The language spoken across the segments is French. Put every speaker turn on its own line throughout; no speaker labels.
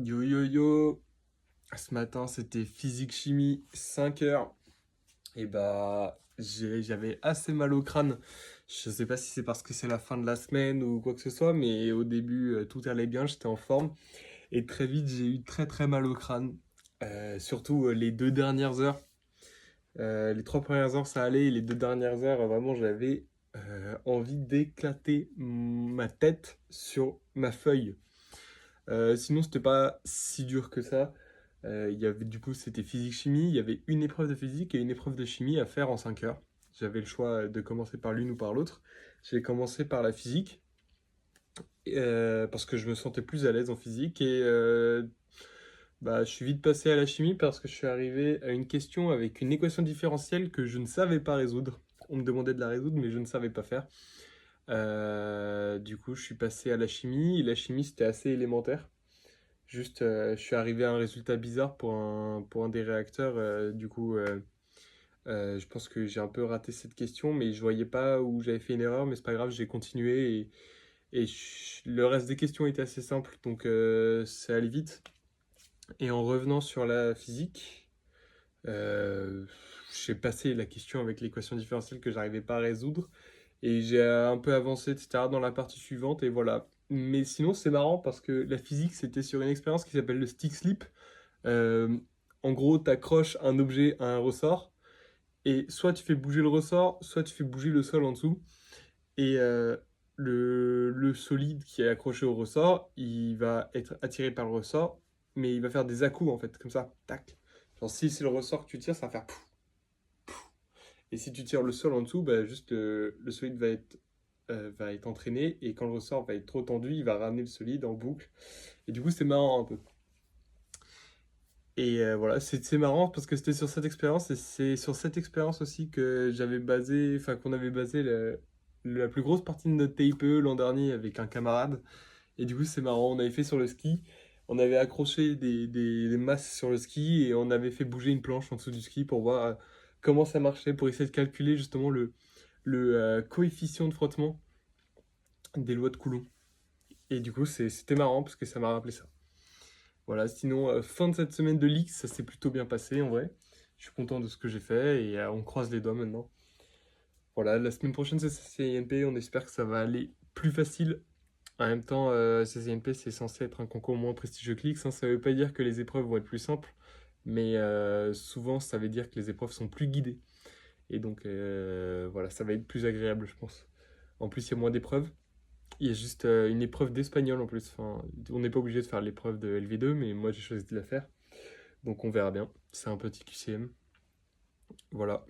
Yo yo yo, ce matin c'était physique-chimie 5 heures et j'avais assez mal au crâne. Je sais pas si c'est parce que c'est la fin de la semaine ou quoi que ce soit, mais au début tout allait bien, j'étais en forme et très vite j'ai eu très très mal au crâne. Surtout les 2 dernières heures. Les 3 premières heures ça allait et les 2 dernières heures vraiment j'avais envie d'éclater ma tête sur ma feuille. Sinon, c'était pas si dur que ça. Il y avait, du coup, c'était physique-chimie. Il y avait une épreuve de physique et une épreuve de chimie à faire en 5 heures. J'avais le choix de commencer par l'une ou par l'autre. J'ai commencé par la physique parce que je me sentais plus à l'aise en physique et je suis vite passé à la chimie parce que je suis arrivé à une question avec une équation différentielle que je ne savais pas résoudre. On me demandait de la résoudre, mais je ne savais pas faire. Du coup, je suis passé à la chimie. Et la chimie, c'était assez élémentaire. Juste, je suis arrivé à un résultat bizarre pour un des réacteurs. Je pense que j'ai un peu raté cette question, mais je voyais pas où j'avais fait une erreur, mais c'est pas grave, j'ai continué le reste des questions était assez simple, donc ça allait vite. Et en revenant sur la physique, j'ai passé la question avec l'équation différentielle que j'arrivais pas à résoudre. Et j'ai un peu avancé, etc. dans la partie suivante, et voilà. Mais sinon, c'est marrant parce que la physique, c'était sur une expérience qui s'appelle le stick slip. Euh, En gros, tu accroches un objet à un ressort, et soit tu fais bouger le ressort, soit tu fais bouger le sol en dessous. Et le solide qui est accroché au ressort, il va être attiré par le ressort, mais il va faire des à-coups en fait, comme ça, tac. Genre si c'est le ressort que tu tires, ça va faire pouf. Et si tu tires le sol en dessous, juste le solide va être entraîné, et quand le ressort va être trop tendu, il va ramener le solide en boucle. Et du coup, c'est marrant un peu. Et voilà, c'est marrant parce que c'était sur cette expérience, et c'est sur cette expérience aussi que qu'on avait basé la plus grosse partie de notre TIPE l'an dernier avec un camarade. Et du coup, c'est marrant, on avait fait sur le ski, on avait accroché des masses sur le ski et on avait fait bouger une planche en dessous du ski pour voir comment ça marchait, pour essayer de calculer justement le coefficient de frottement des lois de Coulomb. Et du coup, c'était marrant parce que ça m'a rappelé ça. Voilà, sinon, fin de cette semaine de l'X, ça s'est plutôt bien passé en vrai. Je suis content de ce que j'ai fait et on croise les doigts maintenant. Voilà, la semaine prochaine, c'est CCINP, on espère que ça va aller plus facile. En même temps, CCNP, c'est censé être un concours moins prestigieux que l'X, hein. Ça veut pas dire que les épreuves vont être plus simples, mais souvent, ça veut dire que les épreuves sont plus guidées. Et donc, voilà, ça va être plus agréable, je pense. En plus, il y a moins d'épreuves. Il y a juste une épreuve d'espagnol en plus. Enfin, on n'est pas obligé de faire l'épreuve de LV2, mais moi, j'ai choisi de la faire. Donc, on verra bien. C'est un petit QCM. Voilà.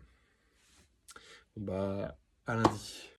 Bon, à lundi.